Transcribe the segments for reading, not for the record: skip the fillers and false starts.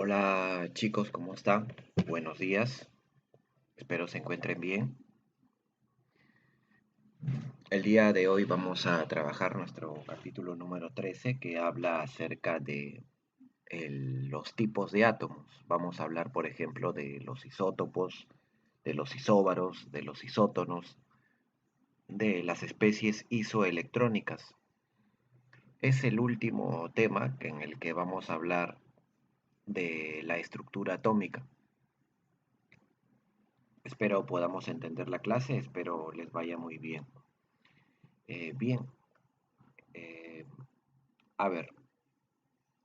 Hola chicos, ¿cómo están? Buenos días, espero se encuentren bien. El día de hoy vamos a trabajar nuestro capítulo número 13 que habla acerca de los tipos de átomos. Vamos a hablar, por ejemplo, de los isótopos, de los isóbaros, de los isótonos, de las especies isoelectrónicas. Es el último tema en el que vamos a hablar de la estructura atómica. Espero podamos entender la clase, espero les vaya muy bien. Bien, eh, a ver,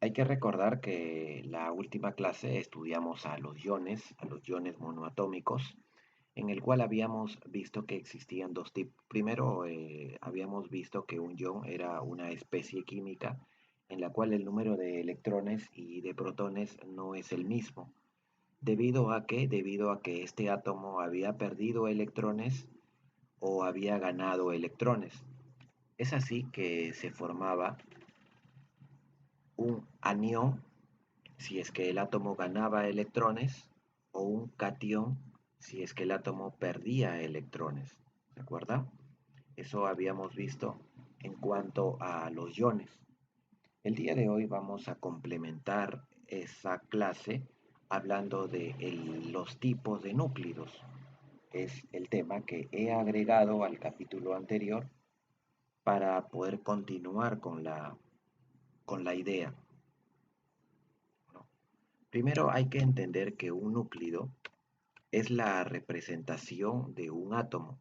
hay que recordar que la última clase estudiamos a los iones monoatómicos, en el cual habíamos visto que existían dos tipos. Primero, habíamos visto que un ion era una especie química en la cual el número de electrones y de protones no es el mismo. Debido a que este átomo había perdido electrones o había ganado electrones. Es así que se formaba un anión si es que el átomo ganaba electrones o un catión si es que el átomo perdía electrones. ¿De acuerdo? Eso habíamos visto en cuanto a los iones. El día de hoy vamos a complementar esa clase hablando de los tipos de núclidos. Es el tema que he agregado al capítulo anterior para poder continuar con la idea, ¿no? Primero hay que entender que un núclido es la representación de un átomo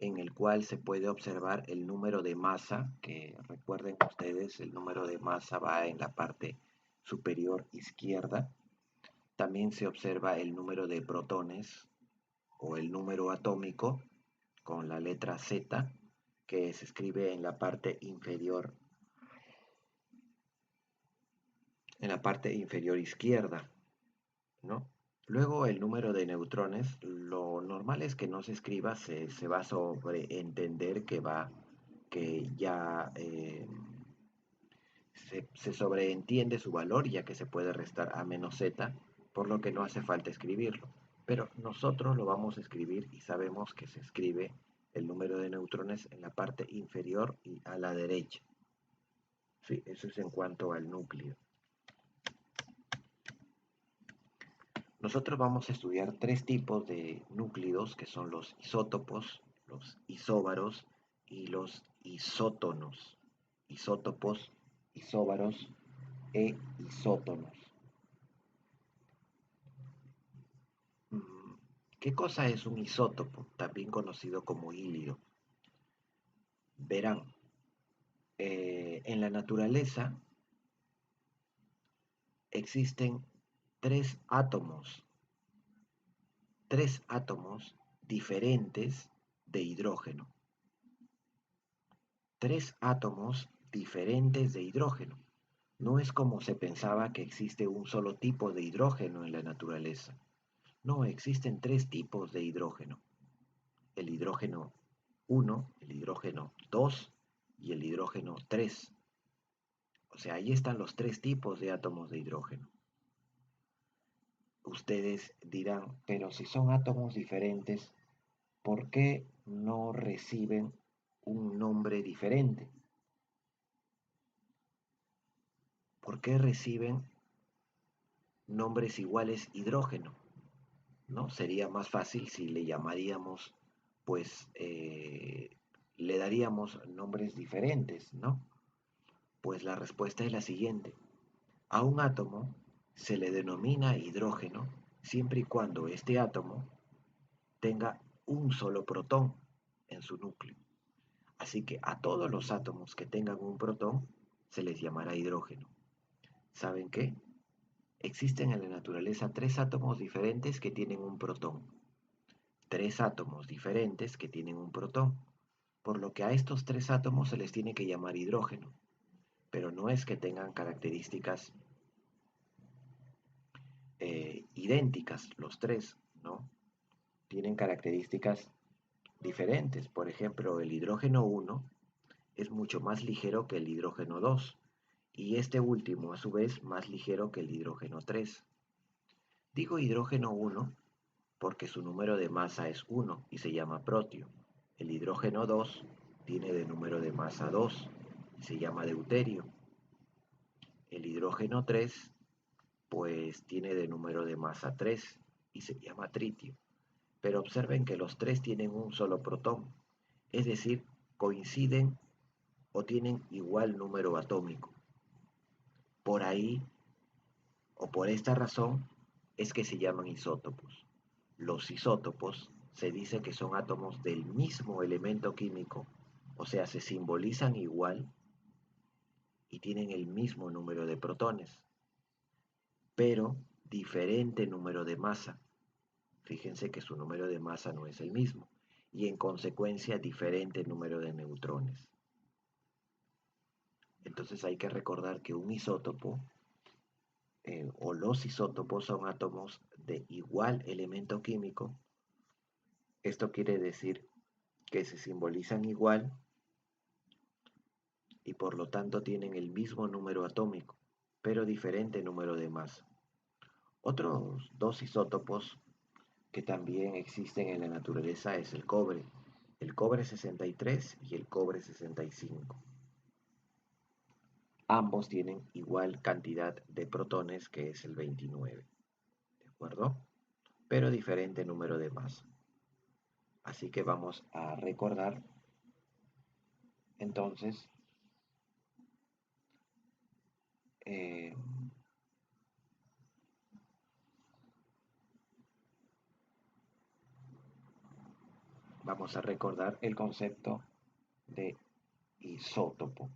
en el cual se puede observar el número de masa, que recuerden ustedes, el número de masa va en la parte superior izquierda. También se observa el número de protones o el número atómico con la letra Z, que se escribe en la parte inferior izquierda, ¿no? Luego el número de neutrones, lo normal es que no se escriba, se va a sobreentender que ya se sobreentiende su valor ya que se puede restar a menos z, por lo que no hace falta escribirlo. Pero nosotros lo vamos a escribir y sabemos que se escribe el número de neutrones en la parte inferior y a la derecha. Sí, eso es en cuanto al núcleo. Nosotros vamos a estudiar tres tipos de núclidos que son los isótopos, los isóbaros y los isótonos. Isótopos, isóbaros e isótonos. Mm, ¿Qué cosa es un isótopo? También conocido como hílido. Verán, en la naturaleza existen tres átomos diferentes de hidrógeno. Tres átomos diferentes de hidrógeno. No es como se pensaba que existe un solo tipo de hidrógeno en la naturaleza. No, existen tres tipos de hidrógeno. El hidrógeno 1, el hidrógeno 2 y el hidrógeno 3. O sea, ahí están los tres tipos de átomos de hidrógeno. Ustedes dirán, pero si son átomos diferentes, ¿por qué no reciben un nombre diferente? ¿Por qué reciben nombres iguales hidrógeno? ¿No? Sería más fácil si le llamaríamos, pues, le daríamos nombres diferentes, ¿no? Pues la respuesta es la siguiente. A un átomo se le denomina hidrógeno siempre y cuando este átomo tenga un solo protón en su núcleo. Así que a todos los átomos que tengan un protón se les llamará hidrógeno. ¿Saben qué? Existen en la naturaleza tres átomos diferentes que tienen un protón. Tres átomos diferentes que tienen un protón. Por lo que a estos tres átomos se les tiene que llamar hidrógeno. Pero no es que tengan características idénticas los tres, ¿no? Tienen características diferentes. Por ejemplo, el hidrógeno 1 es mucho más ligero que el hidrógeno 2 y este último a su vez más ligero que el hidrógeno 3. Digo hidrógeno 1 porque su número de masa es 1 y se llama protio. El hidrógeno 2 tiene de número de masa 2 y se llama deuterio. El hidrógeno 3 pues tiene de número de masa 3 y se llama tritio. Pero observen que los tres tienen un solo protón, es decir, coinciden o tienen igual número atómico. Por ahí o por esta razón es que se llaman isótopos. Los isótopos se dice que son átomos del mismo elemento químico, o sea, se simbolizan igual y tienen el mismo número de protones, pero diferente número de masa. Fíjense que su número de masa no es el mismo y en consecuencia diferente número de neutrones. Entonces hay que recordar que un isótopo o los isótopos son átomos de igual elemento químico. Esto quiere decir que se simbolizan igual y por lo tanto tienen el mismo número atómico, pero diferente número de masa. Otros dos isótopos que también existen en la naturaleza es el cobre 63 y el cobre 65. Ambos tienen igual cantidad de protones, que es el 29, ¿de acuerdo? Pero diferente número de masa. Así que vamos a recordar entonces eh, vamos a recordar el concepto de isótopo.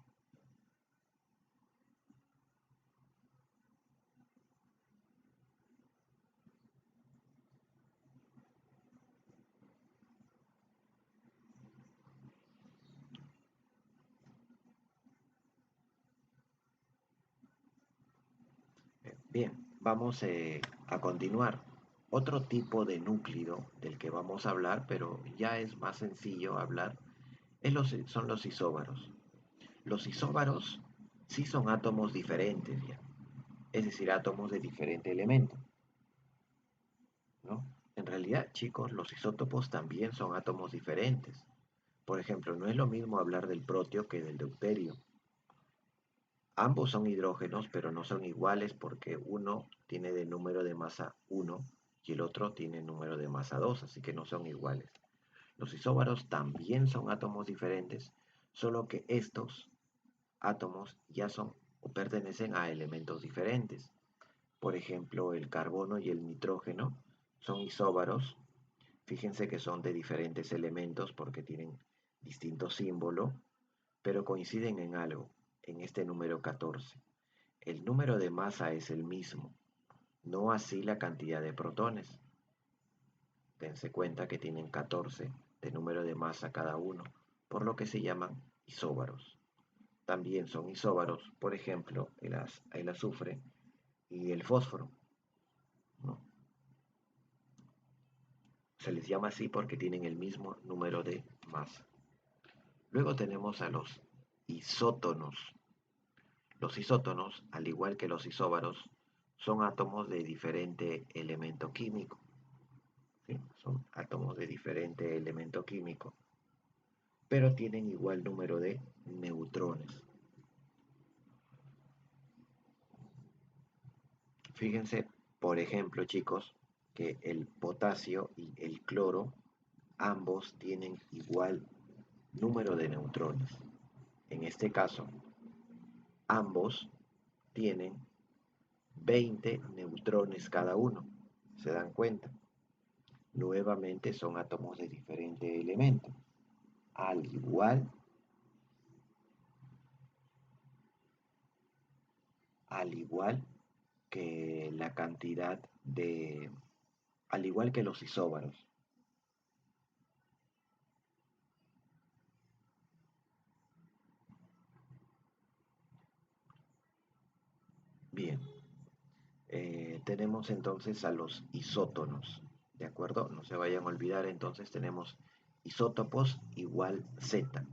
Bien, vamos a continuar. Otro tipo de núcleo del que vamos a hablar, pero ya es más sencillo hablar, son los isóbaros. Los isóbaros sí son átomos diferentes, ya, es decir, átomos de diferente elemento, ¿no? En realidad, chicos, los isótopos también son átomos diferentes. Por ejemplo, no es lo mismo hablar del protio que del deuterio. Ambos son hidrógenos, pero no son iguales porque uno tiene de número de masa 1 y el otro tiene número de masa 2, así que no son iguales. Los isóbaros también son átomos diferentes, solo que estos átomos ya son o pertenecen a elementos diferentes. Por ejemplo, el carbono y el nitrógeno son isóbaros. Fíjense que son de diferentes elementos porque tienen distinto símbolo, pero coinciden en algo, en este número 14. El número de masa es el mismo, no así la cantidad de protones. Dense cuenta que tienen 14 de número de masa cada uno, por lo que se llaman isóbaros. También son isóbaros, por ejemplo, el azufre y el fósforo, ¿no? Se les llama así porque tienen el mismo número de masa. Luego tenemos a los isótonos. Los isótonos, al igual que los isóbaros, son átomos de diferente elemento químico. ¿Sí? Son átomos de diferente elemento químico, pero tienen igual número de neutrones. Fíjense, por ejemplo, chicos, que el potasio y el cloro ambos tienen igual número de neutrones. En este caso, ambos tienen 20 neutrones cada uno. ¿Se dan cuenta? Nuevamente son átomos de diferente elemento. Al igual, al igual que la cantidad de, al igual que los isóbaros. Bien, tenemos entonces a los isótonos, ¿de acuerdo? No se vayan a olvidar, entonces tenemos isótopos igual Z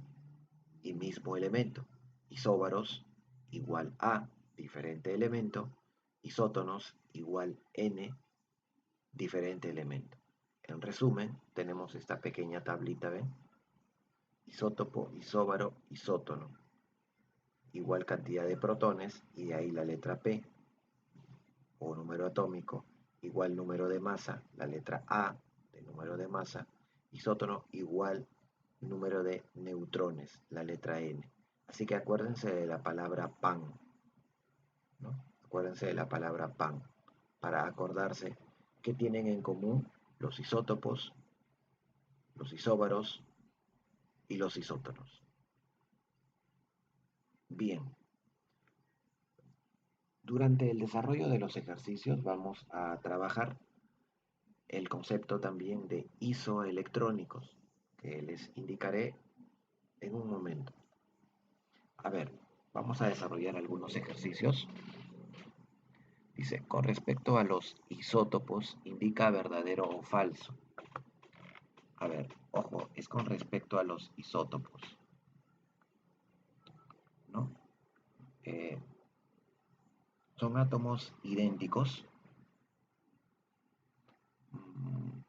y mismo elemento. Isóbaros igual A, diferente elemento. Isótonos igual N, diferente elemento. En resumen, tenemos esta pequeña tablita, ¿ven? Isótopo, isóbaro, isótono. Igual cantidad de protones y de ahí la letra P o número atómico, igual número de masa, la letra A de número de masa, isótono igual número de neutrones, la letra N. Así que acuérdense de la palabra pan, ¿no? Acuérdense de la palabra pan para acordarse qué tienen en común los isótopos, los isóbaros y los isótonos. Bien, durante el desarrollo de los ejercicios vamos a trabajar el concepto también de isoelectrónicos, que les indicaré en un momento. A ver, vamos a desarrollar algunos ejercicios. Dice, con respecto a los isótopos, indica verdadero o falso. A ver, ojo, es con respecto a los isótopos, ¿no? Eh, ¿Son átomos idénticos? Mm,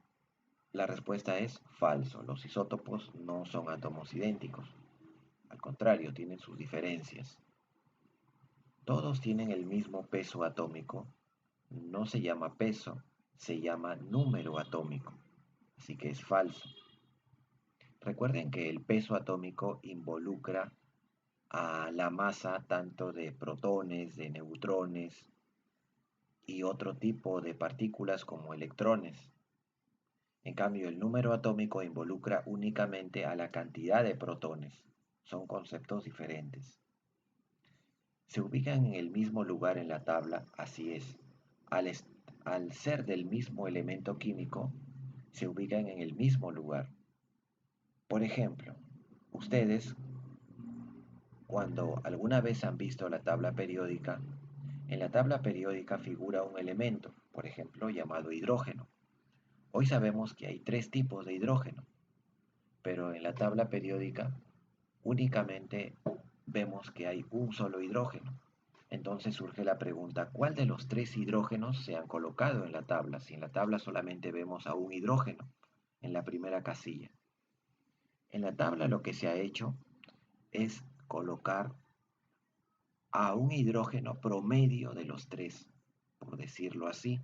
La respuesta es falso. Los isótopos no son átomos idénticos. Al contrario, tienen sus diferencias. Todos tienen el mismo peso atómico. No se llama peso, se llama número atómico. Así que es falso. Recuerden que el peso atómico involucra a la masa tanto de protones, de neutrones y otro tipo de partículas como electrones. En cambio, el número atómico involucra únicamente a la cantidad de protones. Son conceptos diferentes. Se ubican en el mismo lugar en la tabla, así es. Al, al ser del mismo elemento químico, se ubican en el mismo lugar. Por ejemplo, ustedes, cuando alguna vez han visto la tabla periódica, en la tabla periódica figura un elemento, por ejemplo, llamado hidrógeno. Hoy sabemos que hay tres tipos de hidrógeno, pero en la tabla periódica únicamente vemos que hay un solo hidrógeno. Entonces surge la pregunta, ¿cuál de los tres hidrógenos se han colocado en la tabla? Si en la tabla solamente vemos a un hidrógeno en la primera casilla. En la tabla lo que se ha hecho es colocar a un hidrógeno promedio de los tres, por decirlo así.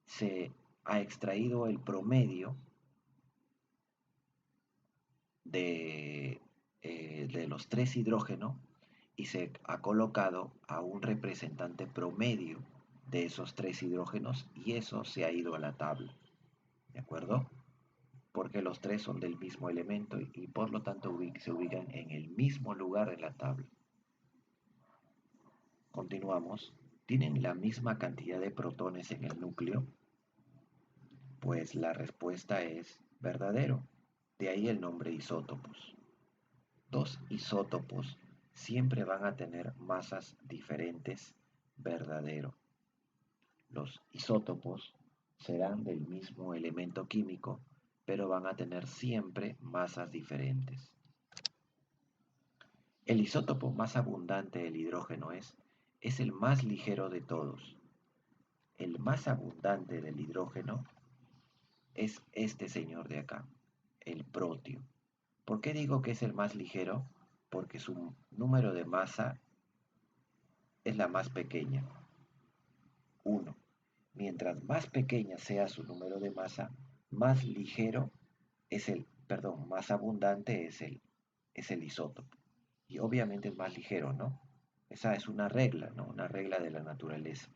Se ha extraído el promedio de, de los tres hidrógenos y se ha colocado a un representante promedio de esos tres hidrógenos y eso se ha ido a la tabla, ¿de acuerdo? Porque los tres son del mismo elemento y por lo tanto se ubican en el mismo lugar en la tabla. Continuamos. ¿Tienen la misma cantidad de protones en el núcleo? Pues la respuesta es verdadero. De ahí el nombre isótopos. Dos isótopos siempre van a tener masas diferentes, verdadero. Los isótopos serán del mismo elemento químico, pero van a tener siempre masas diferentes. El isótopo más abundante del hidrógeno es el más ligero de todos. El más abundante del hidrógeno es este señor de acá, el protio. ¿Por qué digo que es el más ligero? Porque su número de masa es la más pequeña, 1. Mientras más pequeña sea su número de masa, más ligero es más abundante es el isótopo. Y obviamente es más ligero, ¿no? Esa es una regla, ¿no? Una regla de la naturaleza.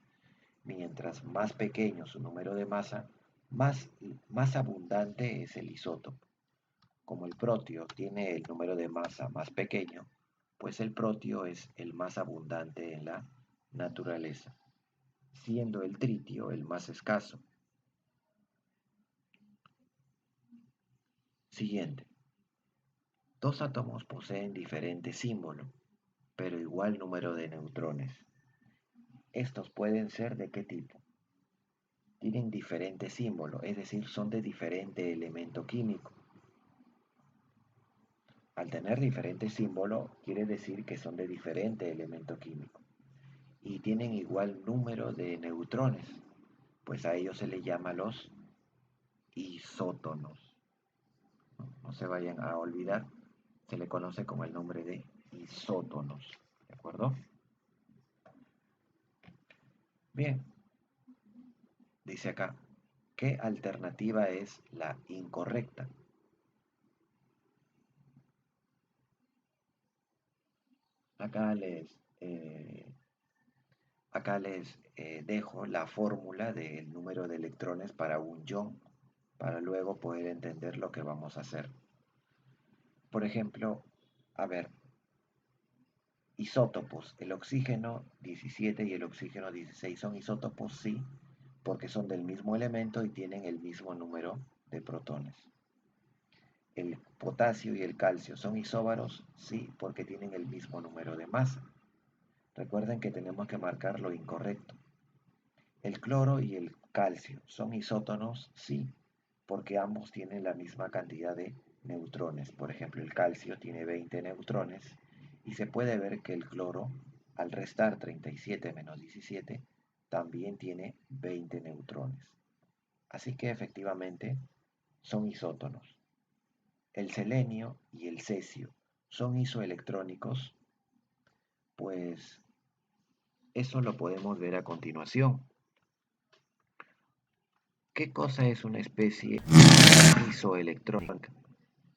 Mientras más pequeño su número de masa, más abundante es el isótopo. Como el protio tiene el número de masa más pequeño, pues el protio es el más abundante en la naturaleza, siendo el tritio el más escaso. Siguiente. Dos átomos poseen diferente símbolo, pero igual número de neutrones. Estos pueden ser ¿de qué tipo? Tienen diferente símbolo, es decir, son de diferente elemento químico. Al tener diferente símbolo, quiere decir que son de diferente elemento químico. Y tienen igual número de neutrones, pues a ellos se les llama los isótonos. No se vayan a olvidar, se le conoce con el nombre de isótonos, ¿de acuerdo? Bien, dice acá, ¿qué alternativa es la incorrecta? Acá les dejo la fórmula del número de electrones para un ion, para luego poder entender lo que vamos a hacer. Por ejemplo, a ver, isótopos, el oxígeno 17 y el oxígeno 16 son isótopos, sí, porque son del mismo elemento y tienen el mismo número de protones. El potasio y el calcio son isóbaros, sí, porque tienen el mismo número de masa. Recuerden que tenemos que marcar lo incorrecto. El cloro y el calcio son isótonos, sí, porque ambos tienen la misma cantidad de neutrones. Por ejemplo, el calcio tiene 20 neutrones y se puede ver que el cloro, al restar 37 menos 17, también tiene 20 neutrones. Así que efectivamente son isótonos. El selenio y el cesio son isoelectrónicos, pues eso lo podemos ver a continuación. ¿Qué cosa es una especie isoelectrónica?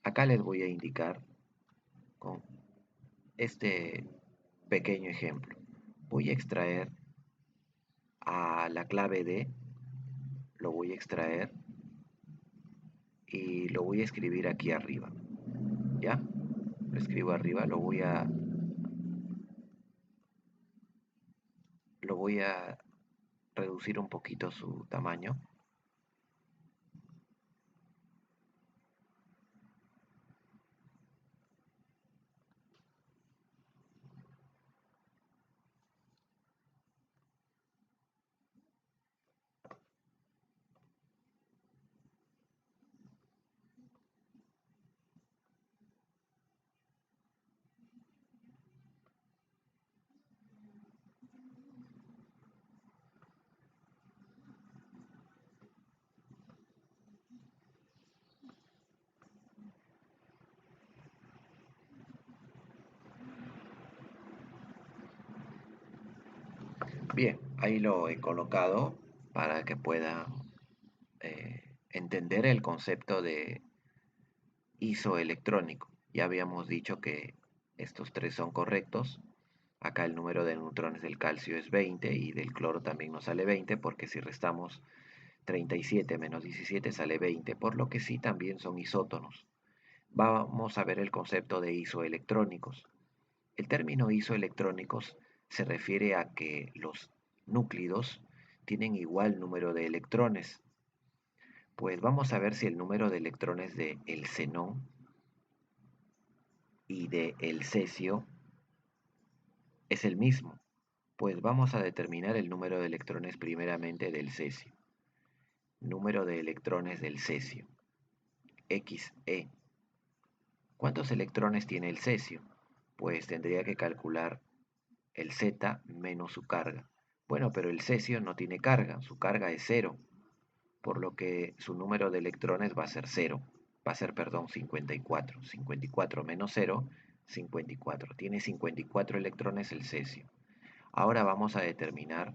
Acá les voy a indicar con este pequeño ejemplo. Voy a extraer a la clave D, lo voy a extraer y lo voy a escribir aquí arriba. ¿Ya? Lo escribo arriba, lo voy a reducir un poquito su tamaño. Bien, ahí lo he colocado para que puedan entender el concepto de isoelectrónico. Ya habíamos dicho que estos tres son correctos. Acá el número de neutrones del calcio es 20 y del cloro también nos sale 20 porque si restamos 37 menos 17 sale 20, por lo que sí también son isótonos. Vamos a ver el concepto de isoelectrónicos. El término isoelectrónicos se refiere a que los núclidos tienen igual número de electrones. Pues vamos a ver si el número de electrones de el xenón y de el cesio es el mismo. Pues vamos a determinar el número de electrones primeramente del cesio. Número de electrones del cesio. Xe. ¿Cuántos electrones tiene el cesio? Pues tendría que calcular el Z menos su carga. Bueno, pero el cesio no tiene carga, su carga es 0, por lo que su número de electrones va a ser 0. Va a ser, perdón, 54. 54 menos 0, 54. Tiene 54 electrones el cesio. Ahora vamos a determinar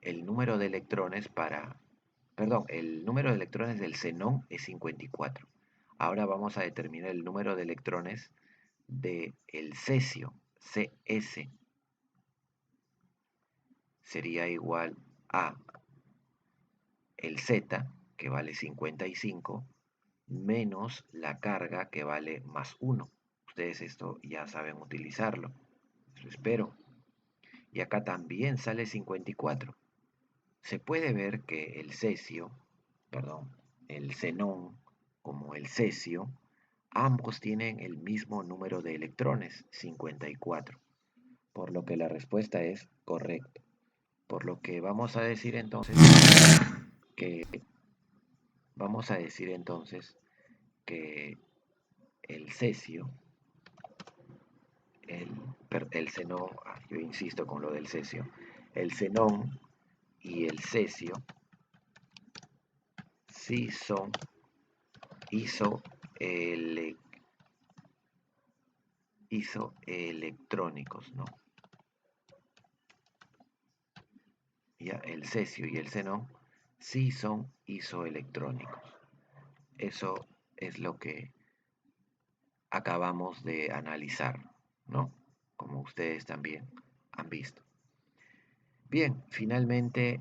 el número de electrones el número de electrones del xenón es 54. Ahora vamos a determinar el número de electrones del cesio, Cs. Sería igual a el Z, que vale 55, menos la carga, que vale más 1. Ustedes esto ya saben utilizarlo. Eso espero. Y acá también sale 54. Se puede ver que el xenón como el cesio, ambos tienen el mismo número de electrones, 54, por lo que la respuesta es correcta. Por lo que vamos a decir entonces que el cesio, el xenón, yo insisto con lo del cesio, el xenón y el cesio sí son isoelectrónicos, ¿no? Ya, el cesio y el xenón sí son isoelectrónicos. Eso es lo que acabamos de analizar, ¿no? Como ustedes también han visto. Bien, finalmente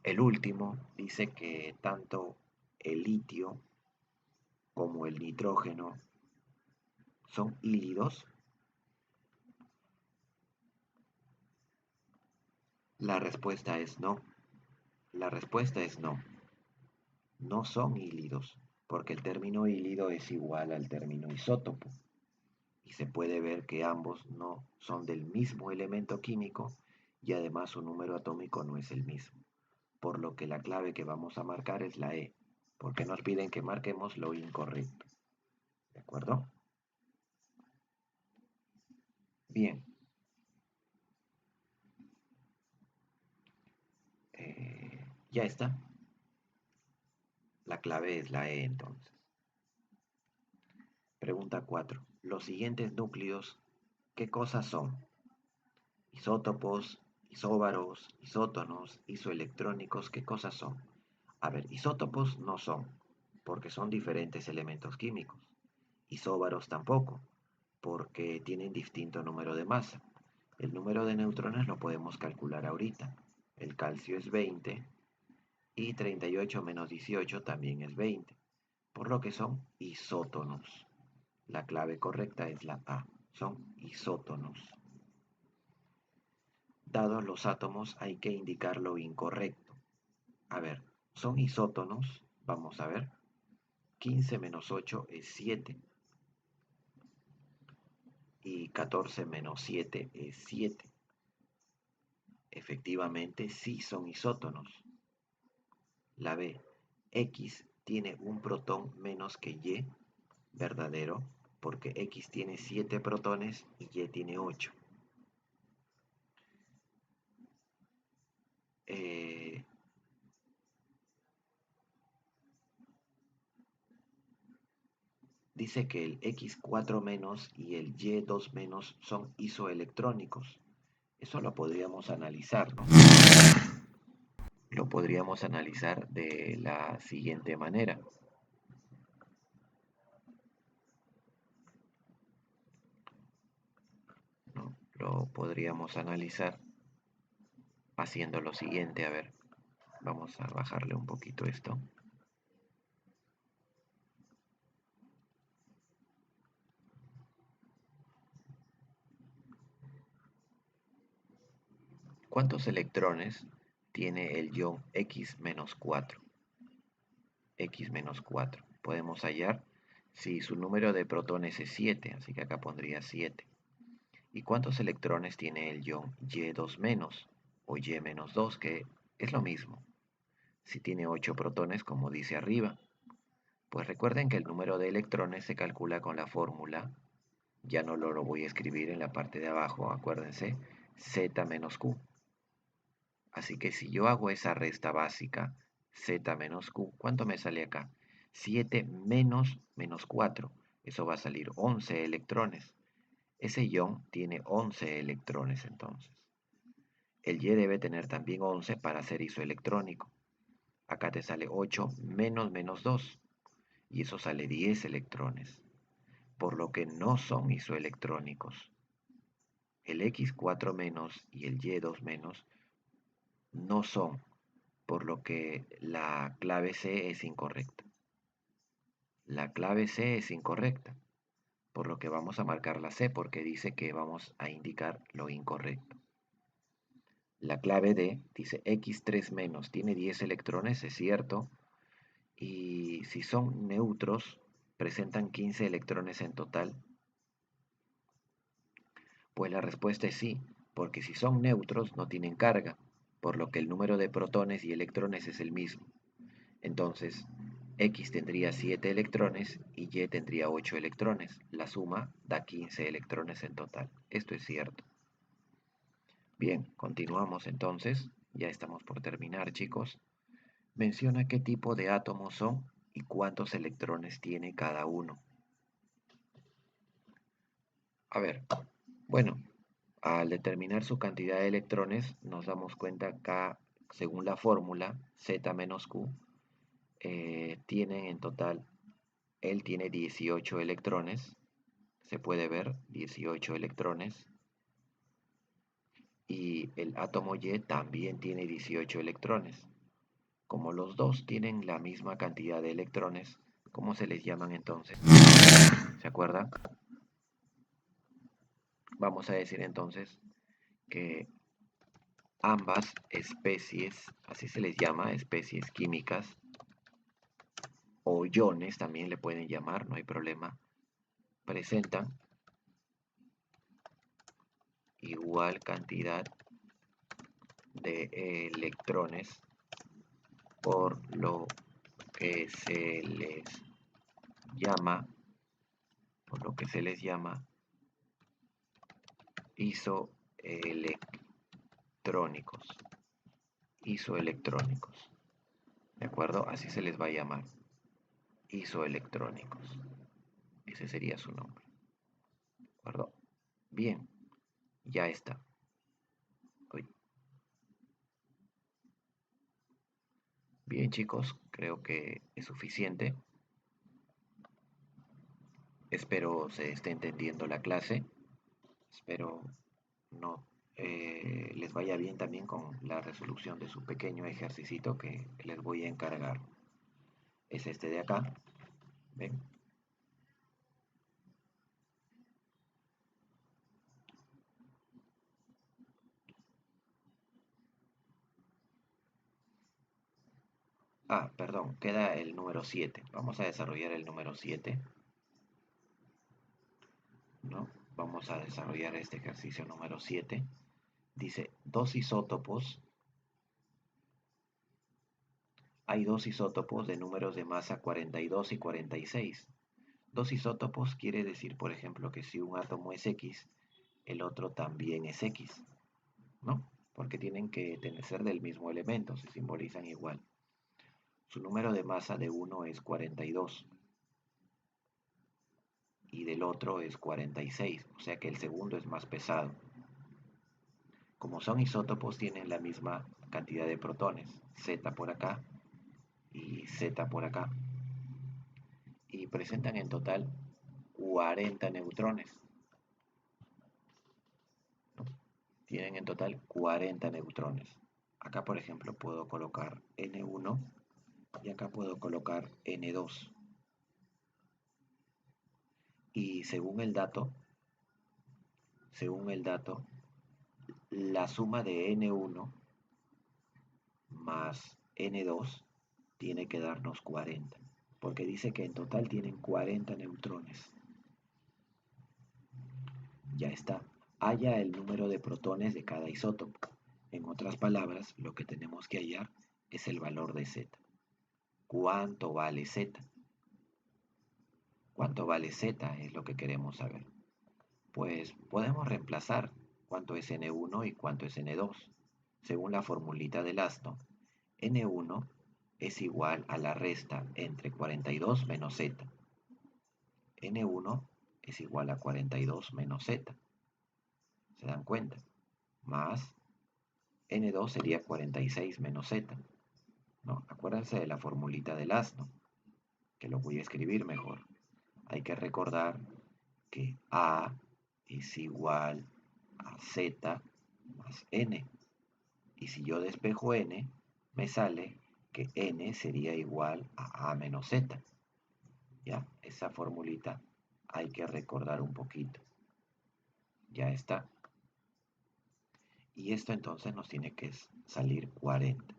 el último dice que tanto el litio como el nitrógeno son hílidos. La respuesta es no. La respuesta es no. No son hílidos, porque el término hílido es igual al término isótopo. Y se puede ver que ambos no son del mismo elemento químico y además su número atómico no es el mismo. Por lo que la clave que vamos a marcar es la E, porque nos piden que marquemos lo incorrecto. ¿De acuerdo? Bien. Ya está. La clave es la E entonces. Pregunta 4. Los siguientes núcleos, ¿qué cosas son? Isótopos, isóbaros, isótonos, isoelectrónicos, ¿qué cosas son? A ver, isótopos no son, porque son diferentes elementos químicos. Isóbaros tampoco, porque tienen distinto número de masa. El número de neutrones lo podemos calcular ahorita. El calcio es 20 y 38 menos 18 también es 20, por lo que son isótonos. La clave correcta es la A, son isótonos. Dados los átomos hay que indicar lo incorrecto. A ver, son isótonos, vamos a ver. 15 menos 8 es 7 y 14 menos 7 es 7. Efectivamente, sí son isótonos. La B, X tiene un protón menos que Y, verdadero, porque X tiene 7 protones y Y tiene 8. Dice que el X4 menos y el Y2 menos son isoelectrónicos. Eso lo podríamos analizar, ¿no? Lo podríamos analizar de la siguiente manera. ¿No? Lo podríamos analizar haciendo lo siguiente. A ver, vamos a bajarle un poquito esto. ¿Cuántos electrones tiene el ion X-4? X-4. Podemos hallar si su número de protones es 7, así que acá pondría 7. ¿Y cuántos electrones tiene el ion Y2- o Y-2, que es lo mismo? Si tiene 8 protones, como dice arriba. Pues recuerden que el número de electrones se calcula con la fórmula, ya no lo voy a escribir en la parte de abajo, acuérdense, Z menos Q. Así que si yo hago esa resta básica, Z menos Q, ¿cuánto me sale acá? 7 menos 4, eso va a salir 11 electrones. Ese ion tiene 11 electrones entonces. El Y debe tener también 11 para ser isoelectrónico. Acá te sale 8 menos 2 y eso sale 10 electrones, por lo que no son isoelectrónicos. El X4 menos y el Y2 menos no son, por lo que la clave C es incorrecta. La clave C es incorrecta, por lo que vamos a marcar la C porque dice que vamos a indicar lo incorrecto. La clave D dice X3 menos tiene 10 electrones, es cierto, y si son neutros, presentan 15 electrones en total. Pues la respuesta es sí, porque si son neutros no tienen carga, por lo que el número de protones y electrones es el mismo. Entonces, X tendría 7 electrones y Y tendría 8 electrones. La suma da 15 electrones en total. Esto es cierto. Bien, continuamos entonces. Ya estamos por terminar, chicos. Menciona qué tipo de átomos son y cuántos electrones tiene cada uno. A ver, bueno, al determinar su cantidad de electrones, nos damos cuenta que según la fórmula Z menos Q, tienen en total, él tiene 18 electrones, se puede ver 18 electrones, y el átomo Y también tiene 18 electrones. Como los dos tienen la misma cantidad de electrones, ¿cómo se les llaman entonces? ¿Se acuerdan? Vamos a decir entonces que ambas especies, así se les llama, especies químicas, o iones también le pueden llamar, no hay problema, presentan igual cantidad de electrones, por lo que se les llama, isoelectrónicos, isoelectrónicos, ¿de acuerdo? Así se les va a llamar, isoelectrónicos, ese sería su nombre, ¿de acuerdo? Bien, ya está. Uy. Bien chicos, creo que es suficiente. Espero se esté entendiendo la clase. Espero no les vaya bien también con la resolución de su pequeño ejercicio que les voy a encargar. Es este de acá. ¿Ven? Ah, perdón, queda el número 7. Vamos a desarrollar el número 7, ¿no? Vamos a desarrollar este ejercicio número 7. Dice, hay dos isótopos de números de masa 42 y 46. Dos isótopos quiere decir, por ejemplo, que si un átomo es X, el otro también es X, ¿no? Porque tienen que ser del mismo elemento, se simbolizan igual. Su número de masa de uno es 42 y del otro es 46, o sea que el segundo es más pesado. Como son isótopos, tienen la misma cantidad de protones, Z por acá y Z por acá, y presentan en total 40 neutrones, ¿no? Tienen en total 40 neutrones. Acá, por ejemplo, puedo colocar N1 y acá puedo colocar N2. Y según el dato, la suma de N1 más N2 tiene que darnos 40, porque dice que en total tienen 40 neutrones. Ya está. Halla el número de protones de cada isótopo. En otras palabras, lo que tenemos que hallar es el valor de Z. ¿Cuánto vale Z? ¿Cuánto vale Z? Es lo que queremos saber. Pues podemos reemplazar cuánto es N1 y cuánto es N2. Según la formulita del ASNO, N1 es igual a la resta entre 42 menos Z. N1 es igual a 42 menos Z. ¿Se dan cuenta? Más N2 sería 46 menos Z. ¿No? Acuérdense de la formulita del asno, que lo voy a escribir mejor. Hay que recordar que A es igual a Z más N. Y si yo despejo N, me sale que N sería igual a menos Z. Ya, esa formulita hay que recordar un poquito. Ya está. Y esto entonces nos tiene que salir 40.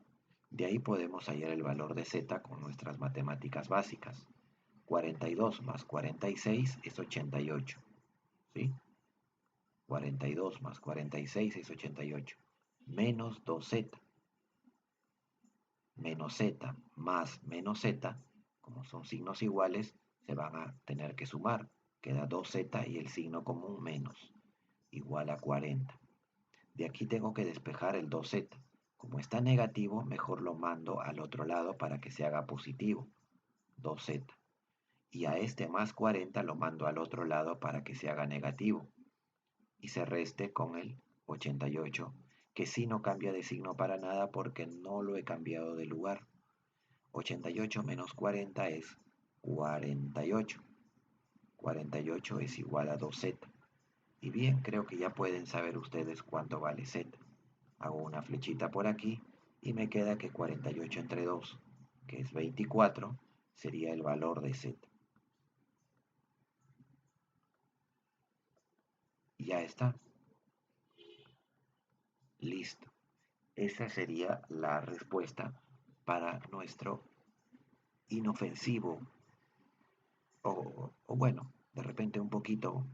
De ahí podemos hallar el valor de Z con nuestras matemáticas básicas. 42 más 46 es 88. ¿Sí? 42 más 46 es 88. Menos 2Z. Menos Z más menos Z, como son signos iguales, se van a tener que sumar. Queda 2Z y el signo común menos, igual a 40. De aquí tengo que despejar el 2Z. Como está negativo, mejor lo mando al otro lado para que se haga positivo, 2z. Y a este más 40 lo mando al otro lado para que se haga negativo y se reste con el 88, que sí no cambia de signo para nada porque no lo he cambiado de lugar. 88 menos 40 es 48. 48 es igual a 2z. Y bien, creo que ya pueden saber ustedes cuánto vale z. Hago una flechita por aquí y me queda que 48 entre 2, que es 24, sería el valor de z. Y ya está. Listo. Esa sería la respuesta para nuestro inofensivo o bueno, de repente un poquito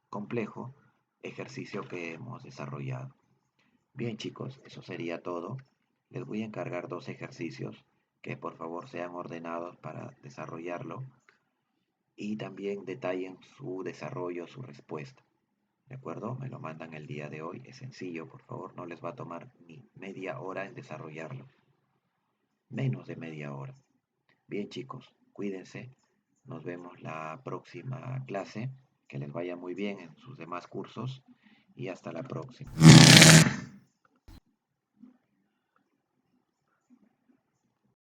complejo ejercicio que hemos desarrollado. Bien chicos, eso sería todo. Les voy a encargar dos ejercicios que por favor sean ordenados para desarrollarlo y también detallen su desarrollo, su respuesta. ¿De acuerdo? Me lo mandan el día de hoy. Es sencillo, por favor, no les va a tomar ni media hora en desarrollarlo. Menos de media hora. Bien chicos, cuídense. Nos vemos la próxima clase. Que les vaya muy bien en sus demás cursos y hasta la próxima.